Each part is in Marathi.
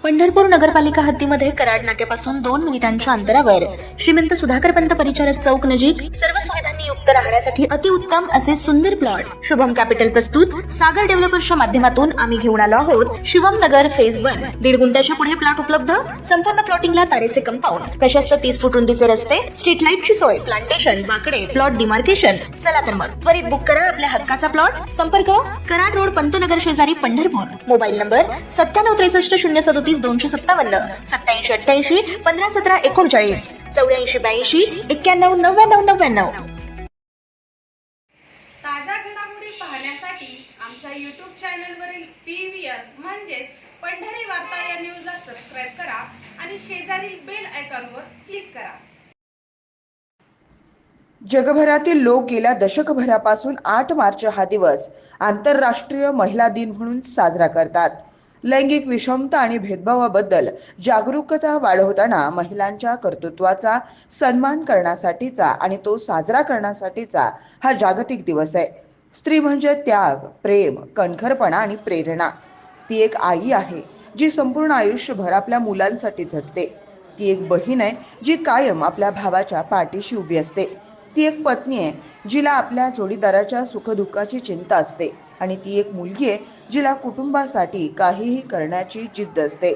पंढरपूर नगरपालिका हद्दीमध्ये कराड नाक्यापासून 2 मिनिटांच्या अंतरावर श्रीमंत सुधाकर पंत परिचारक चौक नजीक सर्व सुविधांनी युक्त राहण्यासाठी अतिउत्तम असे सुंदर प्लॉट शुभम कॅपिटल प्रस्तुत सागर डेव्हलपर्सच्या माध्यमातून आम्ही घेऊन आलो आहोत शिवम नगर फेज 1 1.5 गुंठ्याच्या पुढे प्लॉट उपलब्ध संपूर्ण प्लॉटिंगला तारेचे कंपाऊंड प्रशस्त 30 फूट रुंदीचे रस्ते स्ट्रीट लाईटची सोय प्लांटेशन बाकडे प्लॉट डिमार्केशन चला तर मग त्वरित बुक करा आपल्या हक्काचा प्लॉट संपर्क कराड रोड पंतनगर शेजारी पंढरपूर मोबाईल नंबर 9763 037 257 87 88 15 17 39 84 82 91 99 99. ताज्या घडामोडी पाहण्यासाठी आमच्या YouTube चॅनलवरील PVR म्हणजेच पंढरी वार्ता या न्यूजला सबस्क्राइब करा आणि शेजारील बेल आयकॉनवर क्लिक करा. जगभरातील लोक गेल्या दशकभरापासून 8 मार्च हा दिवस आंतरराष्ट्रीय महिला दिन म्हणून साजरा करतात. लैंगिक विषमता आणि भेदभावाबद्दल जागरूकता वाढवताना महिलांच्या कर्तृत्वाचा सन्मान करण्यासाठीचा आणि तो साजरा करण्यासाठीचा हा जागतिक दिवस आहे. स्त्री म्हणजे त्याग, प्रेम, कणखरपणा आणि प्रेरणा. ती एक आई आहे जी संपूर्ण आयुष्यभर आपल्या मुलांसाठी झटते. ती एक बहीण आहे जी कायम आपल्या भावाच्या पाठीशी उभी असते. ती एक पत्नी आहे जिला आपल्या जोडीदाराच्या सुखदुःखाची चिंता असते. आणि ती एक मुलगी आहे जिला कुटुंबासाठी काहीही करण्याची जिद्द असते.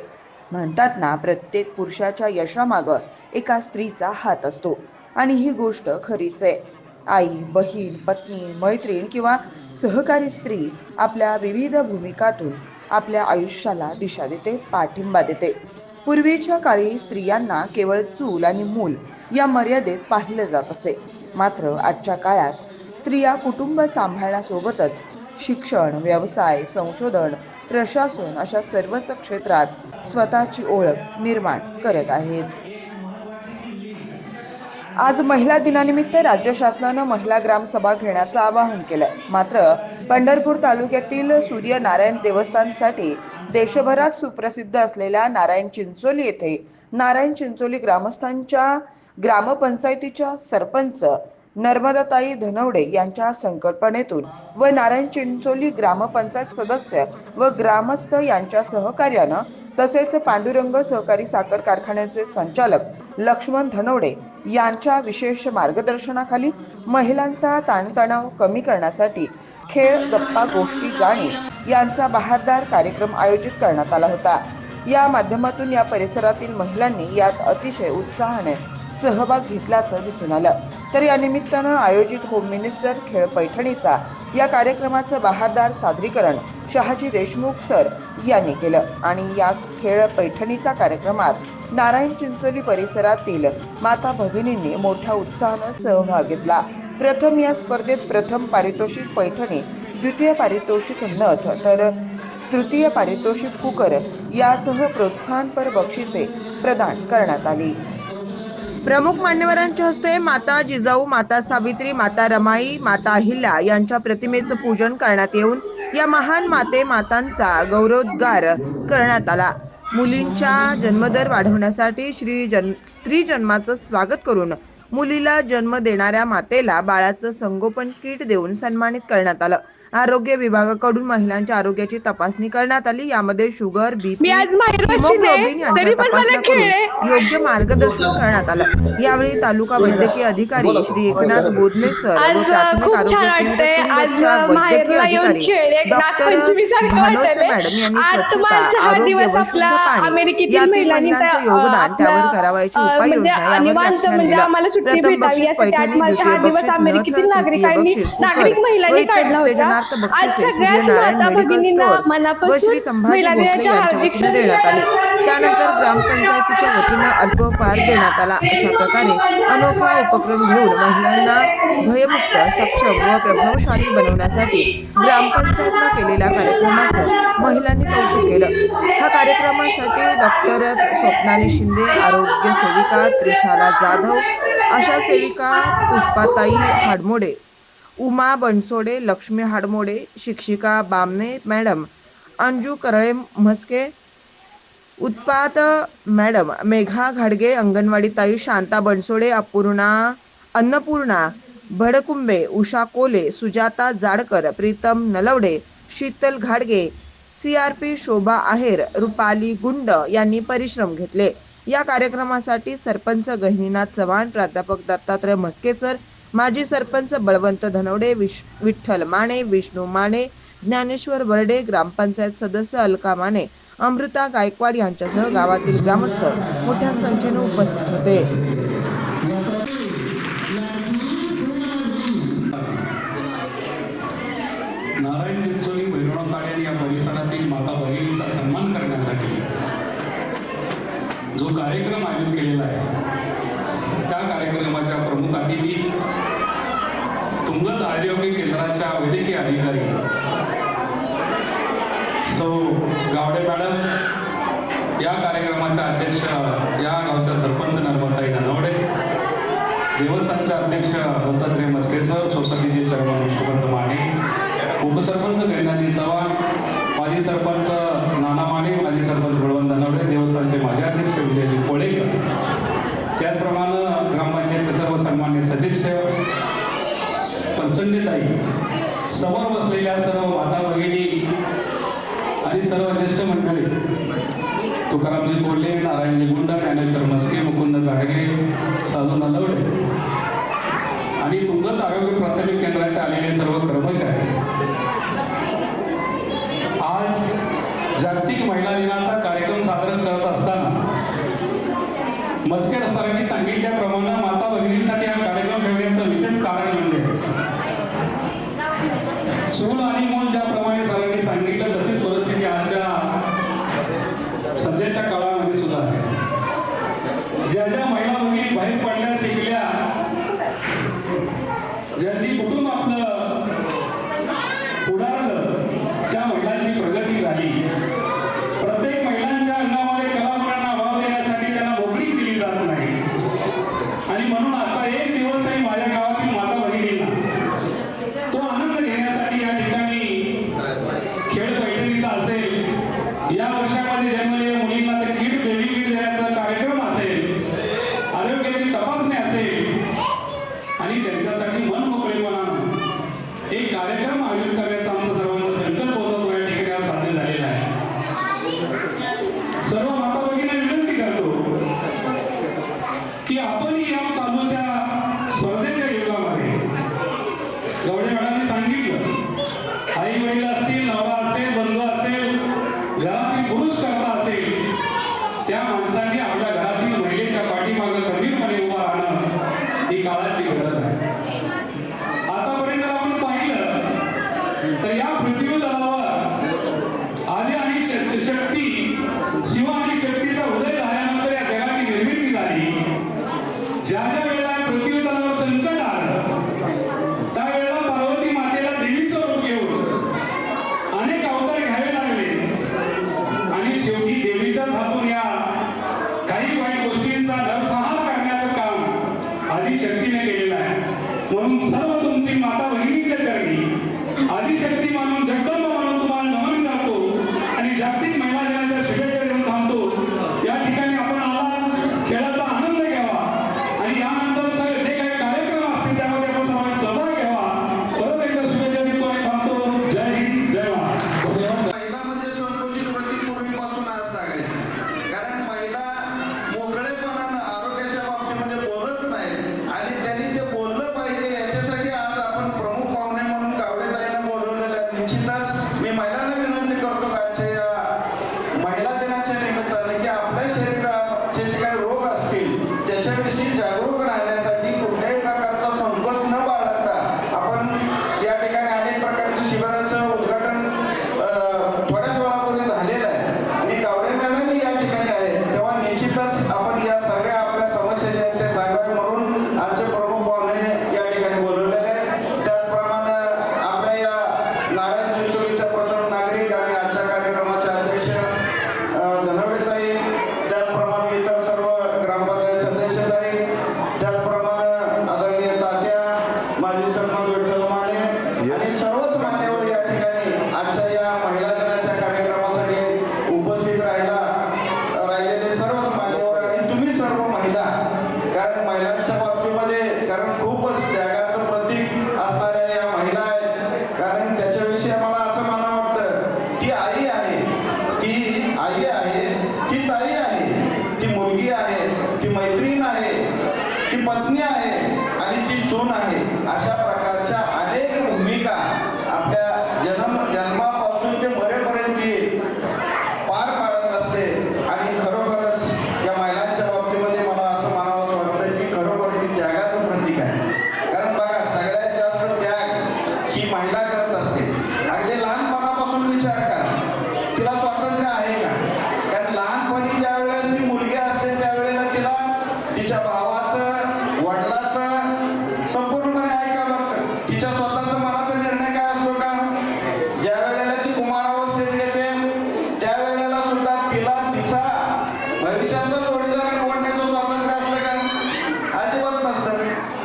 म्हणतात ना, प्रत्येक पुरुषाच्या यशामागं एका स्त्रीचा हात असतो. आणि ही गोष्ट खरीच आहे. आई, बहीण, पत्नी, मैत्रीण किंवा सहकारी स्त्री आपल्या विविध भूमिकातून आपल्या आयुष्याला दिशा देते, पाठिंबा देते. पूर्वीच्या काळी स्त्रियांना केवळ चूल आणि मूल या मर्यादेत पाहिलं जात असे. मात्र आजच्या काळात स्त्रिया कुटुंब सांभाळण्यासोबतच शिक्षण, व्यवसाय, संशोधन, प्रशासन अशा सर्वच क्षेत्रात स्वतःची ओळख निर्माण करत आहेत. आज महिला दिनानिमित्त राज्य शासनानं महिला ग्रामसभा घेण्याचं आवाहन केलंय. मात्र पंढरपूर तालुक्यातील सूर्यनारायण देवस्थानसाठी देशभरात सुप्रसिद्ध असलेल्या नारायण चिंचोली येथे नारायण चिंचोली ग्रामस्थांच्या ग्रामपंचायतीच्या सरपंच नर्मदाताई धनवडे यांच्या संकल्पनेतून व नारायण चिंचोली ग्रामपंचायत सदस्य व ग्रामस्थ यांच्या सहकार्यानं तसेच पांडुरंग सहकारी साखर कारखान्याचे संचालक लक्ष्मण धनवडे यांच्या विशेष मार्गदर्शनाखाली महिलांचा ताणतणाव कमी करण्यासाठी खेळ, गप्पा, गोष्टी, गाणी यांचा बहारदार कार्यक्रम आयोजित करण्यात आला होता. या माध्यमातून या परिसरातील महिलांनी यात अतिशय उत्साहाने सहभाग घेतल्याचं दिसून आलं. तर या निमित्तानं आयोजित होम मिनिस्टर खेळ पैठणीचा या कार्यक्रमाचं बहारदार सादरीकरण शहाजी देशमुख सर यांनी केलं. आणि या खेळ पैठणीचा कार्यक्रमात नारायण चिंचोली परिसरातील माता भगिनींनी मोठ्या उत्साहानं सहभाग घेतला. प्रथम या स्पर्धेत प्रथम पारितोषिक पैठणी, द्वितीय पारितोषिक नथ तर तृतीय पारितोषिक कुकर यासह प्रोत्साहनपर बक्षिसे प्रदान करण्यात आली. प्रमुख मान्यवरांच्या हस्ते माता जिजाऊ, माता सावित्री, माता रमाई, माता अहिल्या यांच्या प्रतिमेचं पूजन करण्यात येऊन या महान मातांचा गौरवोद्गार करण्यात आला. मुलींच्या जन्मदर वाढवण्यासाठी स्त्री जन्माचं स्वागत करून मुलीला जन्म देणाऱ्या मातेला बाळाचं संगोपन किट देऊन सन्मानित करण्यात आलं. आरोग्य विभागाकडून महिलांच्या आरोग्याची तपासणी करण्यात आली. यामध्ये शुगर, बीपी, हिमोग्लोबिन यांच्या तपासण्या करून योग्य मार्गदर्शन करण्यात आलं. यावेळी तालुका वैद्यकीय अधिकारी श्री एकनाथ बोधले सर व प्राथमिक आरोग्य केंद्र वैद्यकीय अधिकारी डॉक्टर भानोसे मॅडम यांनी स्वच्छता, आरोग्य व शुद्ध पाणी यातील महिलांचं योगदान, त्यावर करावयाची उपाययोजना यावर व्याख्यान दिलं. सुट्टी भेटावी यासाठी 8 मार्च हा दिवस अमेरिकेतील नागरिक महिलांनी काढला होता. आज सगळ्याच माता भगिनींना मनापासून महिला दिनाच्या हार्दिक शुभेच्छा. त्यानंतर ग्रामपंचायतीच्या वतीनं अल्पोपहार देण्यात आला. अशा प्रकारे अनोखा उपक्रम घेऊन महिलांना भयमुक्त, सक्षम व प्रभावशाली बनवण्यासाठी ग्रामपंचायतनं केलेल्या कार्यक्रमाचं महिलांनी कौतुक केलं. हा कार्यक्रमासाठी डॉक्टर स्वप्नाली शिंदे, आरोग्य सेविका त्रिशाला जाधव, आशा सेविका पुष्पाताई हाडमोडे, उमा बनसोडे, लक्ष्मी हाडमोडे, शिक्षिका बामणे मॅडम, अंजू करळे म्हस्के, उत्पात मॅडम, मेघा घाडगे, अंगणवाडी ताई शांता बनसोडे, अन्नपूर्णा भडकुंबे, उषा कोले, सुजाता जाडकर, प्रीतम नलवडे, शीतल घाडगे, CRP शोभा आहेर, रुपाली गुंड यांनी परिश्रम घेतले. या कार्यक्रमासाठी सरपंच गहिनीनाथ चव्हाण, प्राध्यापक दत्तात्रय म्हस्केसर, माजी सरपंच बळवंत धनवडे, विठ्ठल माने, विष्णू माने, ज्ञानेश्वर बर्डे, ग्रामपंचायत सदस्य अलका माने, अमृता गायकवाड यांच्यासह गावातील ग्रामस्थ मोठ्या संख्येने उपस्थित होते. नारायण चिंचोली भैरवनाथ ताड्याने या परिसरातील माता भगिनींचा सन्मान करण्यासाठी जो कार्यक्रम आयोजित केलेला आहे, त्या कार्यक्रमाच्या प्रमुख अतिथी तुंगत आरोग्य केंद्राच्या वैद्यकीय अधिकारी सौ गावडे मॅडम, या कार्यक्रमाच्या अध्यक्ष या गावच्या सरपंच नर्मदाताई धनवडे, देवस्थानचे अध्यक्ष दत्तात्रय म्हस्केसर, सोसायटीचे चेअरमन विष्णू माने, उपसरपंच गहिनीनाथ चव्हाण, माजी सरपंच नाना माने, माजी सरपंच बळवंत धनवडे, देवस्थानचे माजी अध्यक्ष विजयजी कोळेकर, त्याचप्रमाणे ग्रामपंचायतचे सर्व सन्मान्य सदस्य, पंचंडीताई, समोर बसलेल्या सर्व माता भगिनी आणि सर्व ज्येष्ठ मंडळी, तुकारामजी कोल्हे, नारायणजी गुंड, ज्ञानेश्वर म्हस्के, मुकुंद गाडगे, साधू नलवडे आणि तुंगत आरोग्य प्राथमिक केंद्राचे आलेले सर्व कर्मचारी, आज जागतिक महिला दिनाचा कार्यक्रम साजरा करत असताना म्हस्के सरांनी सांगितल्याप्रमाणे माता भगिनींसाठी हा कार्यक्रम ठेवण्याचं विशेष कारण म्हणजे चूल आणि मूल ज्याप्रमाणे सरांनी सांगितलं तशीच परिस्थिती आजच्या सध्याच्या काळामध्ये सुद्धा आहे. ज्या ज्या महिला भगिनी बाहेर पडल्या, शिकल्या, ज्यांनी कुटुंब आपलं उडारलं, त्या महिलांची प्रगती झाली. प्रत्येक महिलांच्या अंगामध्ये कलागुणांना वाव देण्यासाठी त्यांना नोकरी दिली जात नाही आणि म्हणून आजचा एक दिवस तरी माझ्या गावातील माता भगिनींना तो आनंद घेण्यासाठी या ठिकाणी खेळ पैठणीचा असेल, या वर्षामध्ये जन्मलेल्या मुलींना ते किट बेबी किट देण्याचा कार्यक्रम असेल, आरोग्याची तपासणी असेल आणि त्यांच्यासाठी मन मोकळेपणानं मुलगी आहे, ती मैत्रीण आहे, ती पत्नी आहे आणि ती सून आहे. अशा प्रकारच्या अनेक भूमिका आपल्या जन्मापासून ते मरेपर्यंत ती पार पाडत असते. आणि खरोखरच या महिलांच्या बाबतीमध्ये मला असं म्हणावंसं वाटतं की खरोखर ती त्यागाचं प्रतीक आहे. कारण बघा, सगळ्यात जास्त त्याग ही महिला करत असते. अगदी लहानपणापासून विचार करा, तिला स्वातंत्र्य आहे का? कारण लहानपणी ज्या वेळेस ती मुलगी असते त्यावेळेला तिला तिच्या भावाचं, वडिलाचं संपूर्णपणे ऐकावं लागतं. तिच्या स्वतःचा मनाचा निर्णय काय असतो का? ज्या वेळेला ती कुमारावस्थेत येते त्यावेळेला सुद्धा तिला तिचा भविष्यातला जोडीदार निवडण्याचं स्वातंत्र्य असतं का? अजिबात नसतं.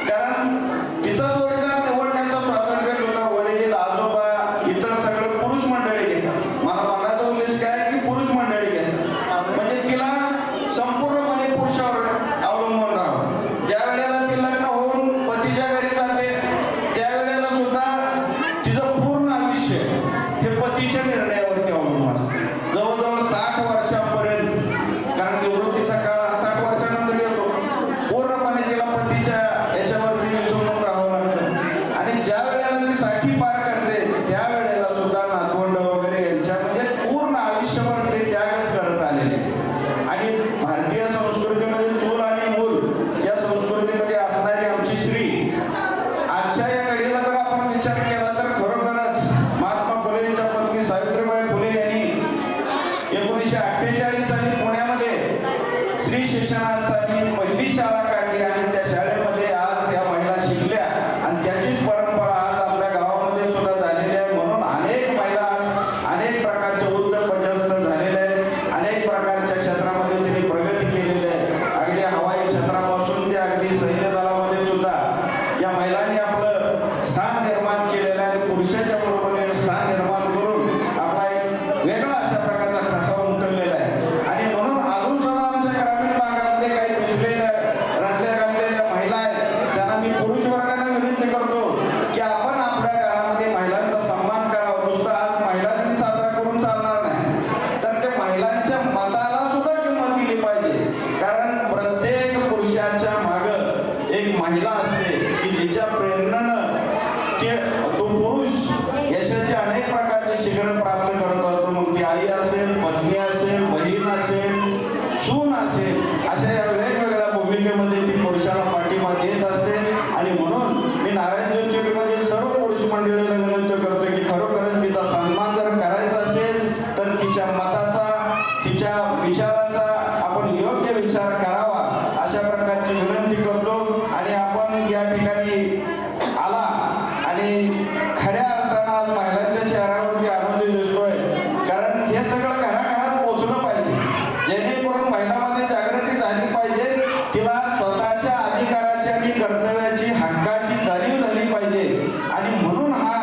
कारण तिचा जोडीदार निवडण्याचं स्वातंत्र्य सुद्धा वडील, आजोबा, इतर सगळं पुरुष मंडळी घेतात. मला म्हणायचा उद्देश काय की पुरुष मंडळी घेतात. म्हणजे तिला संपूर्णपणे पुरुषावर अवलंबून राहावं. ज्या वेळेला ती लग्न होऊन पतीच्या घरी जाते त्यावेळेला सुद्धा तिचं पूर्ण आयुष्य हे पतीच्या निर्णयावरती अवलंबून असतं. जवळजवळ 60 वर्षापर्यंत, कारण निवृत्तीचा काळ हा 60 वर्षानंतर येतो, पूर्णपणे तिला पतीच्या याच्यावरती विसरून राहावं लागतं. आणि ज्या वेळेला ती 60 पार करते त्यावेळेला सुद्धा नातवंड वगैरे यांच्या म्हणजे पूर्ण आयुष्यभर ते त्यागच करत आलेले. आणि भारतीय संस्कृतीमध्ये चूल आणि मूल या संस्कृतीमध्ये असणारी आमची स्त्री आजच्या या घडीला जर आपण विचार केला तर खरोखरच महात्मा फुले यांच्या पत्नी सावित्रीबाई फुले यांनी 1948 साली पुण्यामध्ये स्त्री शिक्षणासाठी पहिली शाळा काढली आणि त्या शाळेमध्ये आज या महिला शिकल्या आणि त्याचीच परंपरा आज आपल्या गावामध्ये सुद्धा झालेली आहे. म्हणून अनेक महिला आज अनेक प्रकारचे उद्योगपदस्थ झालेले आहेत. अनेक प्रकारच्या क्षेत्रामध्ये त्यांनी प्रगती केलेली आहे. अगदी हवाई क्षेत्रापासून ते अगदी सैन्य दलामध्ये सुद्धा या महिलांनी आपलं स्थान निर्माण केलेलं आहे. पुरुषाच्या बरोबरीने स्थान निर्माण करून आपला एक वेगळा अशा प्रकारचा ठसा उमटवलेला आहे. आणि म्हणून अजून सुद्धा आमच्या ग्रामीण भागामध्ये काही पिचलेल्या रंगल्या गाजलेल्या महिला आहेत त्यांना मी पुरुष वर्गाने विनंती करतो की आपण आपल्या घरामध्ये महिलांचा सन्मान करावा. नुसतं आज महिला दिन साजरा करून चालणार नाही, तर त्या महिलांच्या मताला सुद्धा किंमत दिली पाहिजे. कारण प्रत्येक पुरुषाच्या मागं एक महिला असते की जिच्या प्रेरणेनं तो पुरुष यशाचे अनेक प्रकारचे शिखर प्राप्त करत असतो. मग ती आई असेल, पत्नी असेल, बहीण असेल, सून असेल, अशा या वेगवेगळ्या भूमिकेमध्ये ती पुरुषाला पाठिंबा देत असते. आणि म्हणून मी नारायण चौचुकीमध्ये सर्व पुरुष मंडळीला विनंती करतो की खरोखरच तिचा सन्मान जर करायचा असेल तर तिच्या मताचा, तिच्या विचाराचा आपण योग्य विचार करावा अशा प्रकारची विनंती करतो. आणि आपण या ठिकाणी आला आणि खऱ्या अर्थानं आज महिलांच्या चेहऱ्यावरती आनंद दिसतोय. कारण हे सगळं घराघरात पोहोचलं पाहिजे, जेणेकरून महिलांमध्ये जागृती झाली पाहिजे. तिला स्वतःच्या अधिकाराची आणि कर्तव्याची, हक्काची जाणीव झाली पाहिजे. आणि म्हणून हा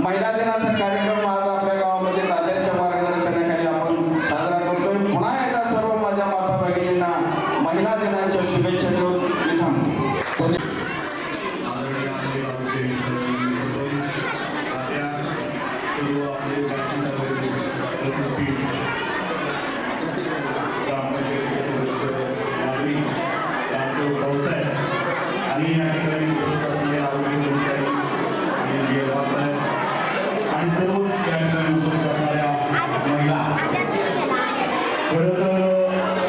महिला दिनाचा कार्यक्रम आज आपल्या गावामध्ये दादांच्या मार्गदर्शनाखाली आपण साजरा करतोय. पुन्हा एकदा सर्व माझ्या माता भगिनींना महिला दिनाच्या शुभेच्छा देऊन मी थांबतो. आणि या ठिकाणी आणि सर्व या ठिकाणी उपस्थित असणाऱ्या महिला, खरं तर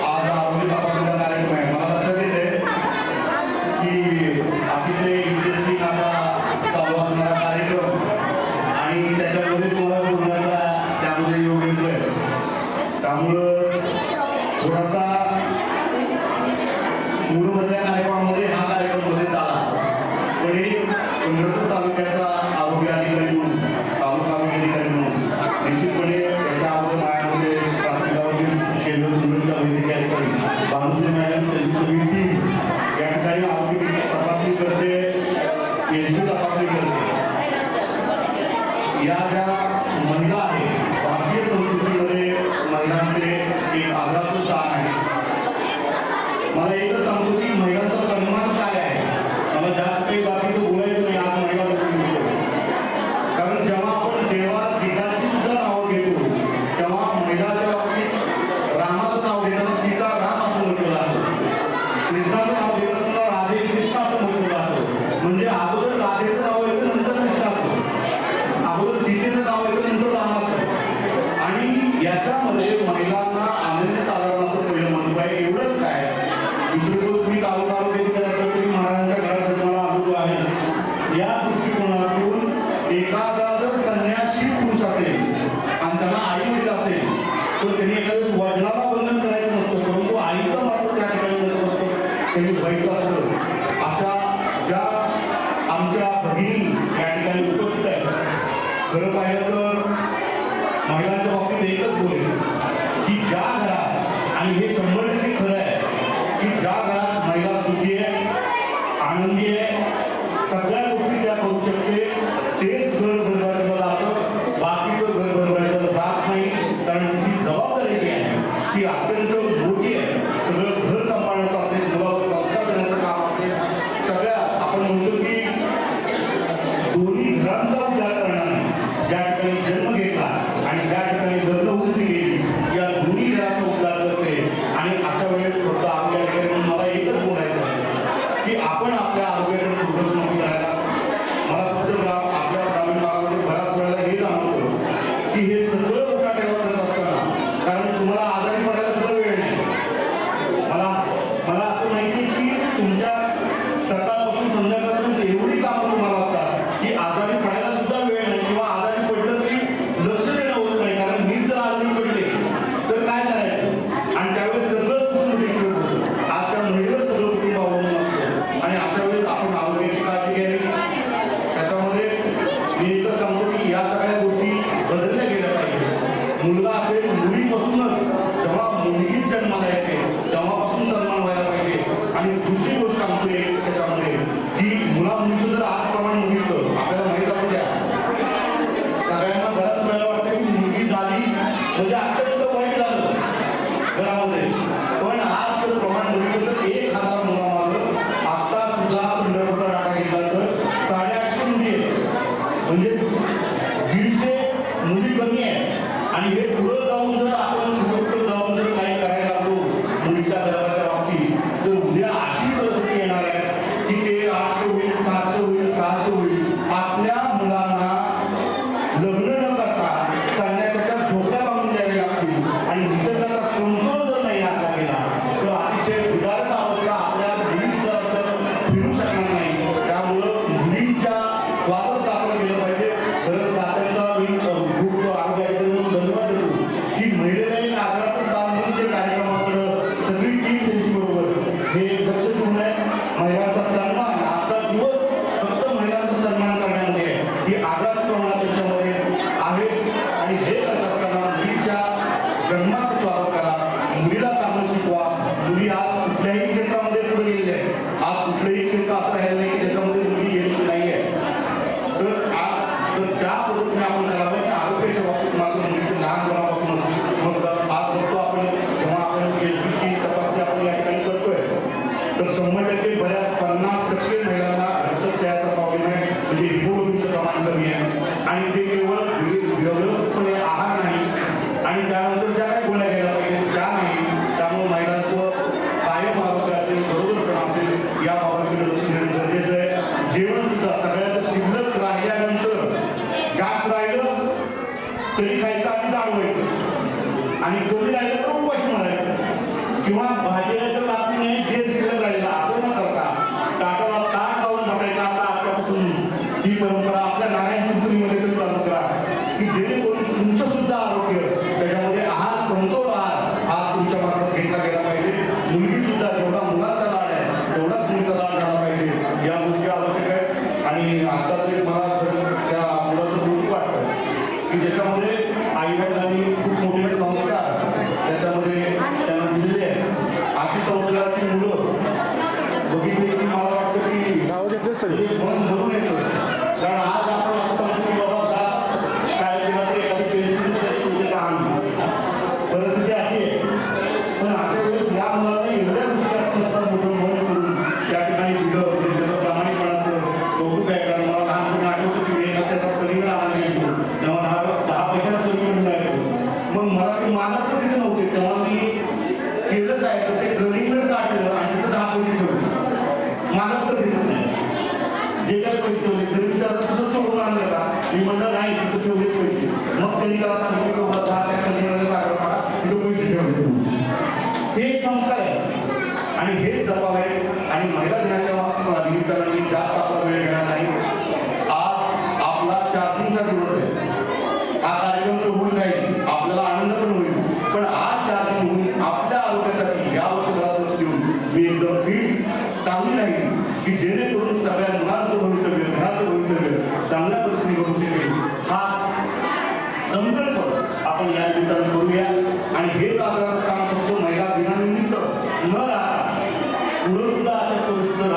आज आरोग्य तपासणीचा कार्यक्रम आहे. मला लक्षात येते की अतिशय इंटरेस्टिंग असा चालू असणारा कार्यक्रम आणि त्याच्यामध्ये तुम्हाला बोलण्याचा त्यामध्ये योग येतोय. त्यामुळं थोडासा मूळमधल्या कार्यक्रमामध्ये हा कार्यक्रम मध्ये झाला. पण हे पंढरपूर तालुक्याचा आरोग्य अधिकारी म्हणून, तालुका आरोग्य अधिकारी म्हणून निश्चितपणे याच्या अगोदर माझ्यामध्ये प्राथमिकावरील केंद्र तुमच्या वैद्यकीय अधिकारी भानुश्री मॅडम त्यांची सगळी टीम या ठिकाणी आरोग्य तपासणी करते, पेशी तपासणी करते. या ज्या महिला आहेत, भारतीय संस्कृतीमध्ये महिलांचे एक आदराचं स्थान आहे. मला एकच सांगतो की महिलांचा सन्मान काय आहे. मला जास्त काही बाकीचं बोलायचं नाही आज महिलांबद्दल. कारण जेव्हा आपण देवा गीताची सुद्धा नावं घेतो तेव्हा महिलाच्या बाबतीत रामाचं नाव घेताना सीता अत्यंत मोठी आहे. सगळं घर सांभाळण्याचं असेल, मुलावर संस्कार देण्याचं काम असेल, सगळ्या आपण म्हणतो की दोन्ही घरांचा उद्धार करणारी, ज्या ठिकाणी जन्म घेतला आणि ज्या ठिकाणी लग्न होऊन ती गेली, या दोन्ही घरांचा उद्धार करते. आणि अशा वेळेस फक्त आरोग्य अधिकारी मला एकच बोलायचं आहे की आपण आपल्या आरोग्याकडे दुर्लक्ष नको करायला. मला फक्त आपल्या ग्रामीण भागामध्ये बऱ्याच वेळेला हे जाणवतं की हे सगळं उठाठेवा करत असताना, कारण तुम्हाला आजारी पडायला सुद्धा वेळ नाही. मला असं माहिती की तुमच्या सकाळपासून संध्याकाळपर्यंत एवढी कामं तुम्हाला असतात की आजारी पडायला सुद्धा वेळ नाही, किंवा आजारी पडलं तरी लक्ष देणं होत नाही. कारण मी जर आजारी पडले तर काय करायचं, आणि त्यावेळेस सगळं कुटुंब डिस्टर्ब होतं. आज त्या महिलेवर सगळं कुटुंब अवलंबून असतं, आणि अशा वेळेस आपण आरोग्याची काळजी घ्यावी. त्याच्यामध्ये मी एकच सांगतो की या सगळ्या गोष्टी बदलल्या गेल्या पाहिजे. मुलगा असेल, मुलीपासूनच जेव्हा मुलगी जन्माला येते तेव्हापासून सन्मान व्हायला पाहिजे. आणि दुसरी गोष्ट सांगतोय त्याच्यामध्ये की मुला मुलीचं जर आज प्रमाण बघितलं, आपल्याला माहित असू द्या, सगळ्यांना बऱ्याच वेळा वाटतं की मुलगी झाली म्हणजे अत्यंत वाईट झालं घरामध्ये. पण आज जर प्रमाण बघितलं तर 1000 मुलामागं आता सुद्धा पंढरपूरचा डाटा घेतला तर 850 मुली आहेत. म्हणजे 150 मुली कमी आहे. आणि हे पुढं जाऊन जर आपण पुढं जाऊन जर काही करायला लागलो मुलीच्या घराच्या बाबतीत, तर उद्या अशी परिस्थिती येणार आहे की ते 800 होईल, 700 होईल, 600 होईल. आपल्या मुलांना लग्न न करता संन्यासाच्या झोपड्या बांधून द्यावे लागतील. आणि निसर्गाचा समतोल जर नाही राखला गेला तर अतिशय विदारक अवस्था आपल्या मुली सुद्धा फिरू शकणार नाही. त्यामुळं मुलींच्या स्वागत आपण केलं पाहिजे. खरंच तात्यांचा मी खूप आरोग्याचे धन्यवाद देतो की महिलेला एक आधाराचं स्थान म्हणून जे कार्यक्रमाकडं सगळी टीम त्यांची बरोबर हे लक्ष देऊन आहे. महिलांचा सन्मान, आजचा दिवस फक्त महिलांचा सन्मान करण्यामध्ये आहे ही आग्रहाची भावना त्यांच्यामध्ये आहे. आणि हे करत असताना मुलीच्या जन्माचं स्वागत करा, मुलीला चांगलं शिकवा. मुली आज कुठल्याही क्षेत्रामध्ये पुढे गेलेली आहे. आज कुठलंही क्षेत्र असं राहिलं नाही की त्याच्यामध्ये मुली गेलेली नाही आहे. तर त्या पद्धतीने आपण करावं की आरोग्याच्या बाबतीत मात्र मुलीचं लहानपणापासून मग आज बघतो आपण, जेव्हा आपण HB तपासणी आपण या ठिकाणी करतोय तर 100% बऱ्याच 50% महिलांना रक्तक्षयाचा प्रॉब्लेम आहे. म्हणजे हिमोग्लोबिनचं प्रमाण कमी आहे. आणि ते केवळ व्यवस्थितपणे आहार नाही आणि त्यानंतर ज्या काही गोळ्या घ्यायला पाहिजे त्या नाही. त्यामुळे महिलांचं कायम आरोग्य असेल, बरोबर असेल, या बाबतीकडे लक्ष देणं गरजेचं आहे. जेवण सुद्धा सगळ्याचं शिल्लक राहिल्यानंतर जास्त राहिलं तरी खायचं आणि जाणवायचं, आणि कमी राहिलं तर उपाशी मारायचं, किंवा भाजीला तर बातमी नाही जे शिल्लक राहिलं असं न करता ताटाला ताट लावून बसायचं. आता आजच्यापासून ही परंपरा आपल्या नारायण चिंचणीमध्ये तरी चालू करा की जेणेकरून तुमचं सुद्धा आरोग्य त्याच्यामध्ये आहार, समतोल आहार हा तुमच्या मार्फत घेतला गेला पाहिजे. मुलगी सुद्धा जेवढा मुलाचा लाड आहे तेवढाच मुलीचा लाड झाला पाहिजे. या गोष्टी आवश्यक आहेत. आणि आता तरी मला त्या मुलाचं दुःख वाटतं की ज्याच्यामध्ये आई वडिलांनी खूप मोठे संस्कार त्याच्यामध्ये त्यांना दिलेले आहेत. अशी संस्काराची मुलं बघितली की मला वाटतं की मन भरून येतं. कारण आज आपण असं सांगतो की बाबा शाळेत गेला तर एखादी पेन्सिल आणली, परिस्थिती अशी आहे. पण अशा वेळेस या मुलांना एवढ्या गोष्टी असतात मोठं मन करून त्या ठिकाणी दिलं म्हणजे त्याचं प्रामाणिकपणाचं कौतुक आहे. कारण मला लहानपणी आठवतं की मी कशाचा कलिंगड आणायला गेलो तेव्हा 10 पैशाला कलिंगड मिळायचं. मग मला ते मानत तिथे नव्हते तेव्हा मी केलं काय तर ते कलिंगड काढलं आणि तिथं 10 पैसे ठेवले. मानत तर दिसत नाही, जे काही पैसे ठेवले तरी विचारलं तसं चोरून आणलं का, मी म्हणलं नाही तिथं ठेवले पैसे. मग त्यांनी त्याला सांगितलं की बाबा 10 त्या कलिंगडाला काढला तिथं पैसे ठेवले. हे एक संस्कार आहे आणि हेच जबाब आहे. आणि महिला दिनाच्या निमित्तानं मी जास्त आपला वेळ घेणार नाही. आज आपला चार्जिंगचा दिवस आहे. हा कार्यक्रम तर होईल नाही, आपल्याला आनंद पण होईल, पण आज चार्जिंग होऊन आपल्या आरोग्यासाठी या वर्षभरात लक्ष देऊन मी एकदम फिट चांगली राहील की जेणेकरून सगळ्या मुलांचं भवितव्य, घराचं भवितव्य चांगल्या पद्धतीने घडू शकेल. हाच संकल्प आपण या निमित्तानं करूया. आणि हेच आदराचं काम करतो महिला दिनानिमित्त न राहता पुढे सुद्धा अशा परिस्थितीत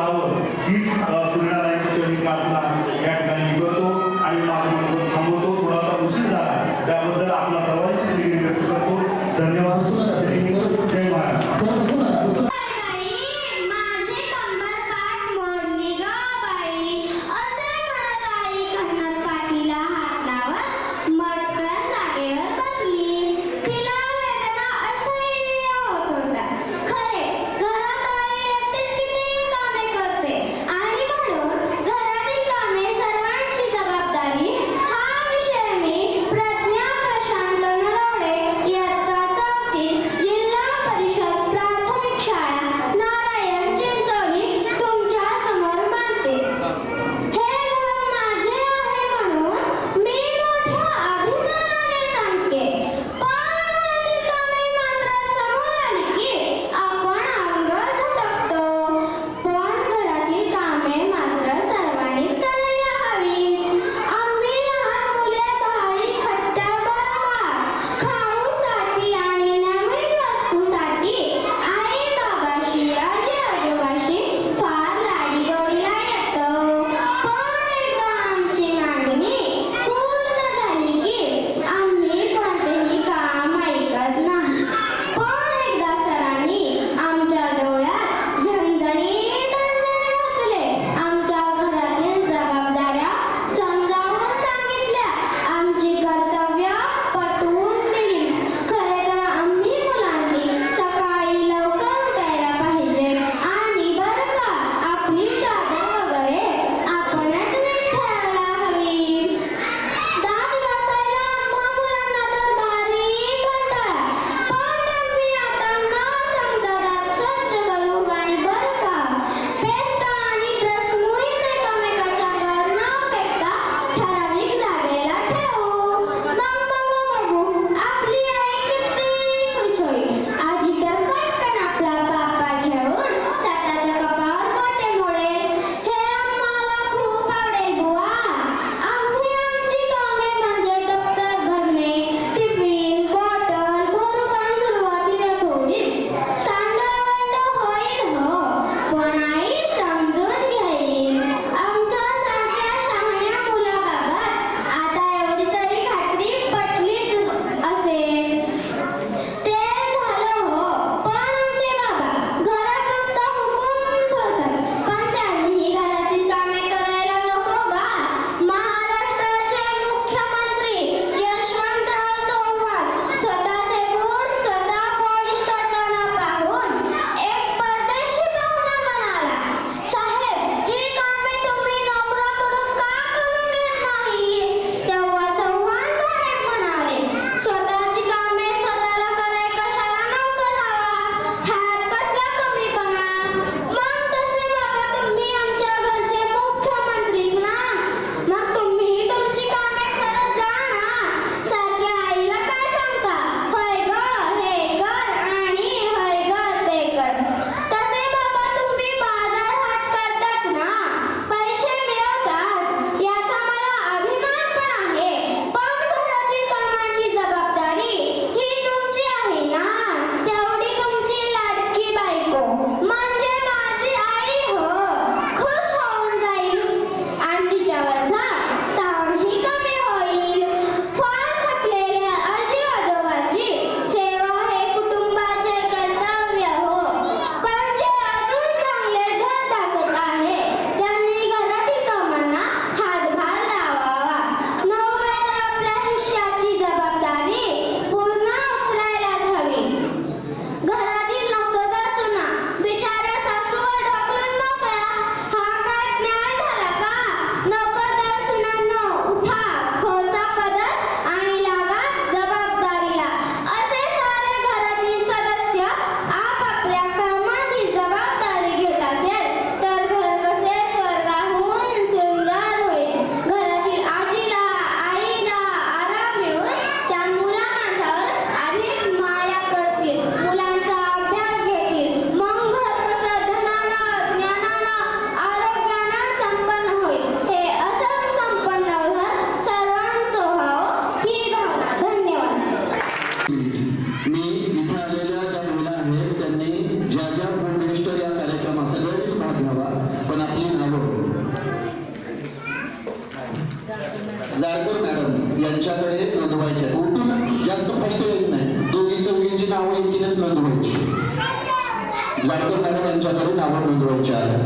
जानकर मॅडम यांच्याकडे नावं नोंदवायची आहे.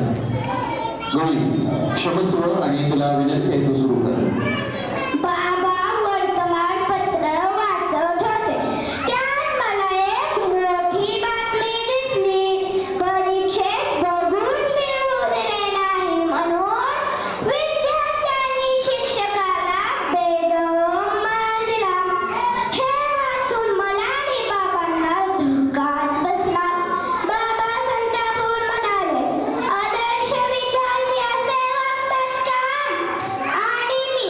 गौरी क्षमस्व आणि तुला विनंती आहे, तू सुरू कर. बाबा वर्तमानपत्र वाचत होते. त्यात मला एक मोठी बातमी दिसली. परीक्षेत बघून लिहू दिले नाही म्हणून विद्यार्थ्यांनी शिक्षकाला बेदम मार दिला. हे वाचून मला आणि बाबांना धक्काच बसला. बाबा संतापून म्हणाले, आदर्श विद्यार्थी असे वागतात का? आणि मी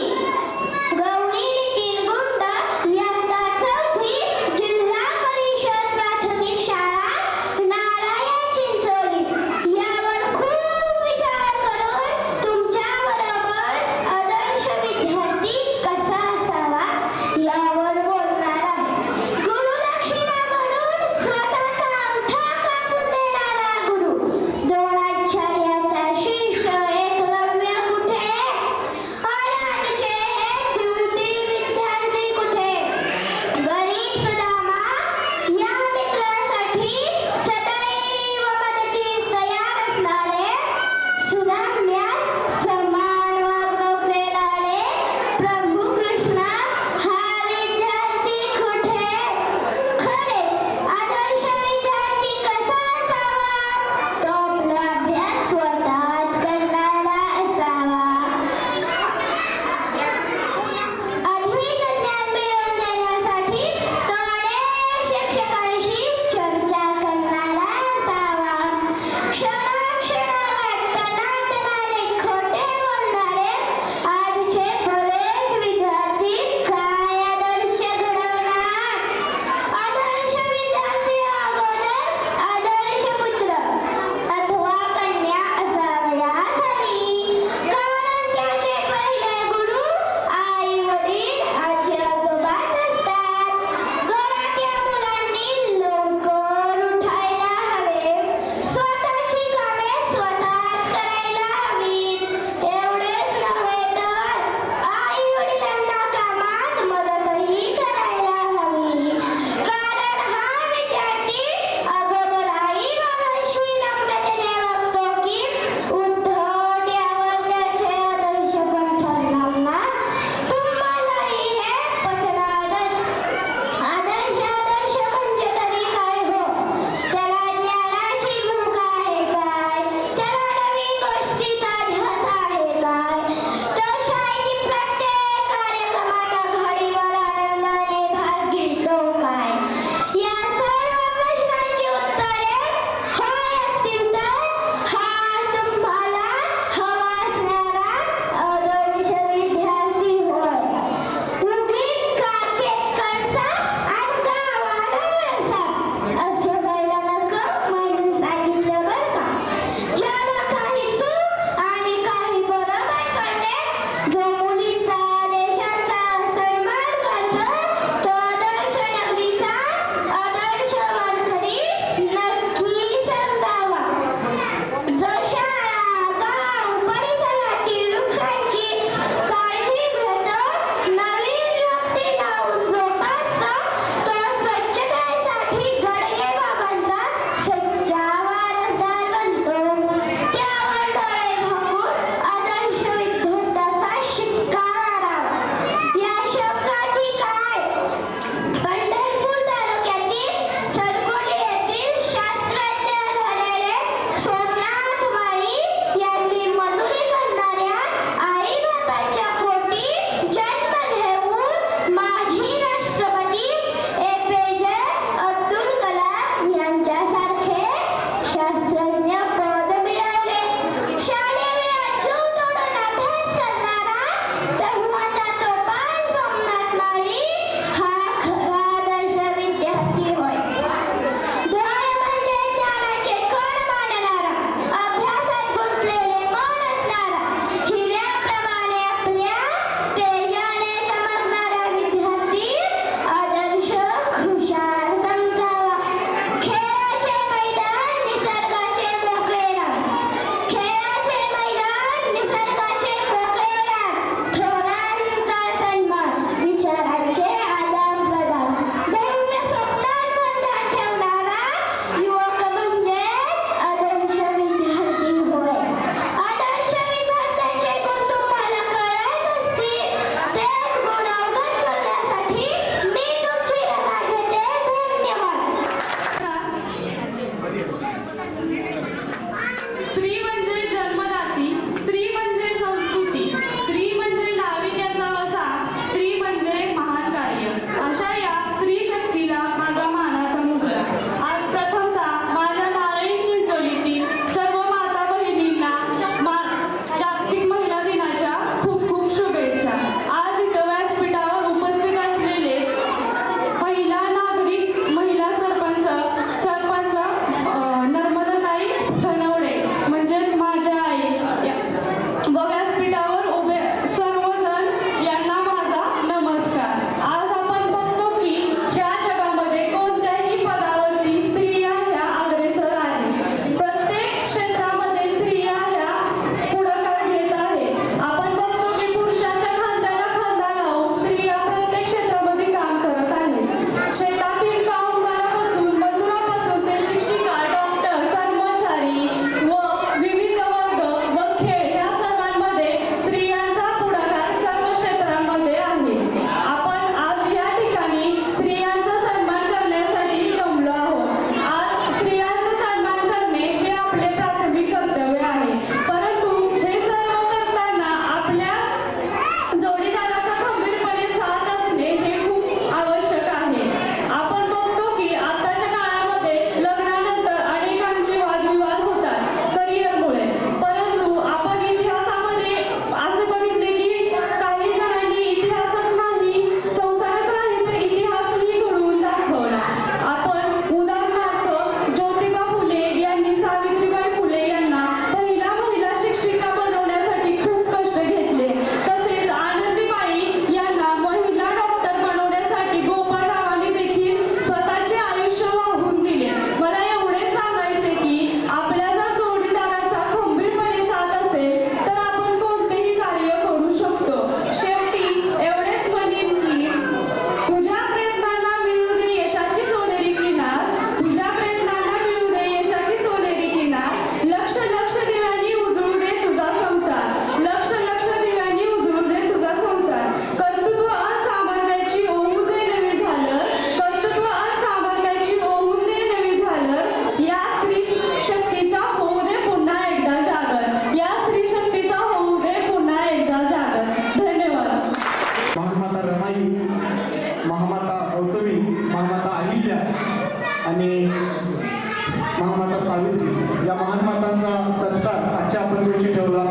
महामाता सावित्री या महान मातांचा सत्कार आजच्या आपण दिवशी ठेवला,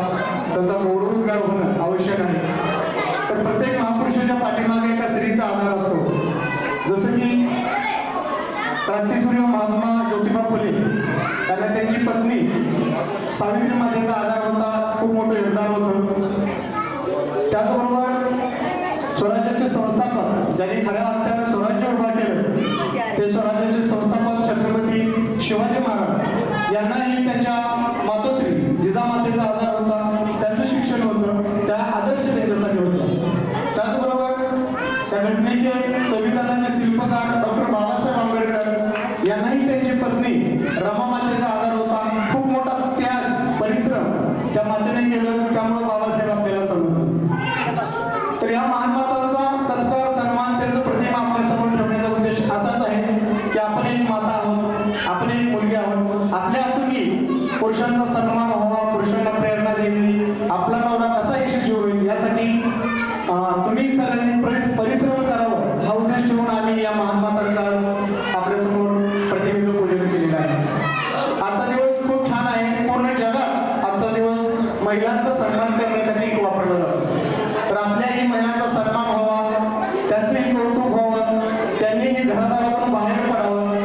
त्यांचा गौरवोद्गार होणं आवश्यक आहे. तर प्रत्येक महापुरुषाच्या पाठीमागे एका स्त्रीचा आधार असतो. जसं की क्रांतीसूर्य महात्मा ज्योतिबा फुले त्यांना त्यांची पत्नी सावित्री मातेचा आधार होता, खूप मोठं योगदान होतं. त्याचबरोबर स्वराज्याचे संस्थापक ज्यांनी खऱ्या अर्थानं स्वराज्य उभा केलं ते स्वराज्याचे संस्थापक छत्रपती शिवाजी महाराज यांनाही त्यांच्या मातोश्री जिजामातेचा आधार होता, त्यांचं शिक्षण होतं, त्या आदर्श त्यांच्यासाठी होतं. त्याचबरोबर त्या घटनेचे संविधानाचे शिल्पकार डॉक्टर बाबासाहेब आंबेडकर यांनाही त्यांची पत्नी रमा मातेचा आधार होता. खूप मोठा त्याग परिश्रम त्या मातेने केलं, त्यामुळे बाबासाहेब आपल्याला समजलं. तर या महान मातांचा सत्कार सन्मान त्यांचं प्रतिमा आपल्यासमोर ठेवण्याचा उद्देश असाच आहे की आपण एक माता आहोत, आपण एक मुलगी आहोत. आपल्या हातूनही पुरुषांचा सन्मान व्हावा, पुरुषांना प्रेरणा द्यावी, आपला नवरा कसा यशस्वी होईल यासाठी तुम्ही सगळ्यांनी परिश्रम करावं हा उद्देश ठेवून आम्ही या महान मातांचा आज आपल्यासमोर प्रतिमेचं पूजन केलेलं आहे. आजचा दिवस खूप छान आहे. पूर्ण जगात आजचा दिवस महिलांचा सन्मान करण्यासाठी वापरला जातो. तर आपल्याही महिलांचा सन्मान व्हावा, त्यांचंही कौतुक व्हावं, त्यांनीही घरादारातून बाहेर पडावं.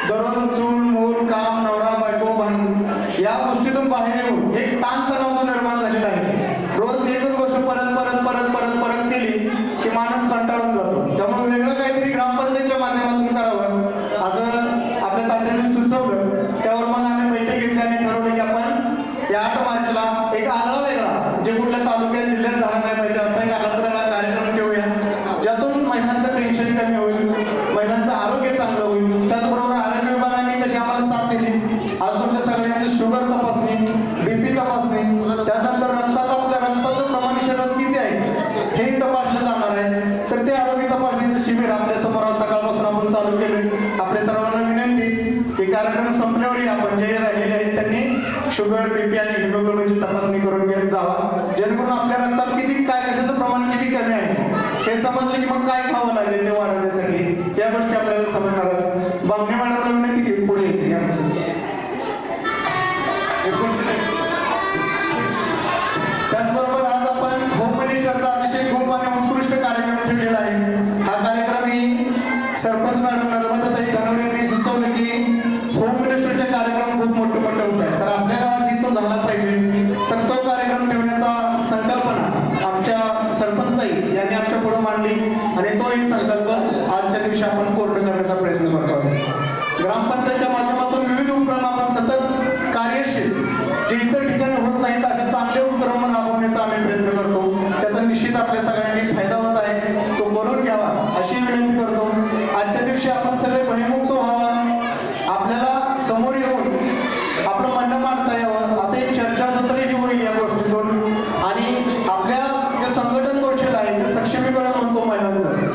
दररोज चूल मूल काम नवरा बायको या गोष्टीतून बाहेर येऊन एक ताणतणाव निर्माण झालेला आहे. रोज एकच गोष्ट परत परत परत परत परत केली की माणूस कंटाळून जातो. त्यामुळे वेगळं काहीतरी ग्रामपंचायतच्या माध्यमातून करावं असं आपल्या तात्यांनी सुचवलं. त्यावर मग आम्ही बैठक घेतली आणि ठरवलं की आपण या 8 मार्चला एक आगळा वेगळा जे कुठल्या तालुक्यात जिल्ह्यात झाला नाही पाहिजे असा एक आगळा कार्यक्रम ठेवूया, ज्यातून महिलांचं टेन्शन कमी होईल, महिलांचं आरोग्य चांगलं होईल. त्याचबरोबर आरोग्य विभागाने तशी आम्हाला साथ दिली. आज तुमच्या सगळ्यांची शुगर तपासणी, बीपी तपासणी, त्यानंतर आपल्या रक्ताचं प्रमाण शरीरात किती आहे हे तपासलं जाणार आहे. तर ते आरोग्य तपासणीचं शिबिर आपल्या समोर आज सकाळपासून आपण चालू केलं. आपल्या सर्वांना विनंती की कार्यक्रम संपल्यावरही आपण जे राहिलेले आहेत त्यांनी शुगर, बीपी आणि हिमोग्लोबिनची तपासणी करून घेत जावा, जेणेकरून आपल्या रक्तात किती काय कशाचं प्रमाण किती कमी आहे हे समजलं की मग काय खावं लागेल ते वाढवण्यासाठी या गोष्टी आपल्याला समजणार आहेत. बामणे मॅडमला विनंती की पुढे यायची. त्याचबरोबर आज आपण होम मिनिस्टरचा अतिशय खूप आणि उत्कृष्ट कार्यक्रम ठेवलेला आहे. हा कार्यक्रम ही सरपंच मॅडम नर्मदाताई धनवडे यांनी सुचवलं की होम मिनिस्टरचे कार्यक्रम खूप मोठे मोठे होत आहेत, तर आपल्या गावात तो झाला पाहिजे. तर तो कार्यक्रम ठेवण्याचा संकल्पना आमच्या सरपंचताई यांनी आमच्या पुढे मांडली आणि तोही संकल्प आजच्या दिवशी आपण पूर्ण करण्याचा प्रयत्न करतो आहोत. ग्रामपंचायतच्या माध्यमातून विविध उपक्रम आपण सतत कार्यशील जे इतर ठिकाणी होत नाहीत असे चांगले उपक्रम राबवण्याचा आम्ही प्रयत्न करतो. त्याचा निश्चित आपल्या सगळ्यांनी फायदा होत आहे, तो करून घ्यावा अशी विनंती करतो. आजच्या दिवशी आपण सगळे भयमुक्त व्हावं, आपल्याला समोर येऊन आपलं म्हणणं मांडता यावं, असं एक चर्चासत्रही होईल या गोष्टीतून. आणि आपल्या जे संघटन कौशल्य आहे, जे सक्षमीकरण म्हणतो महिलांचं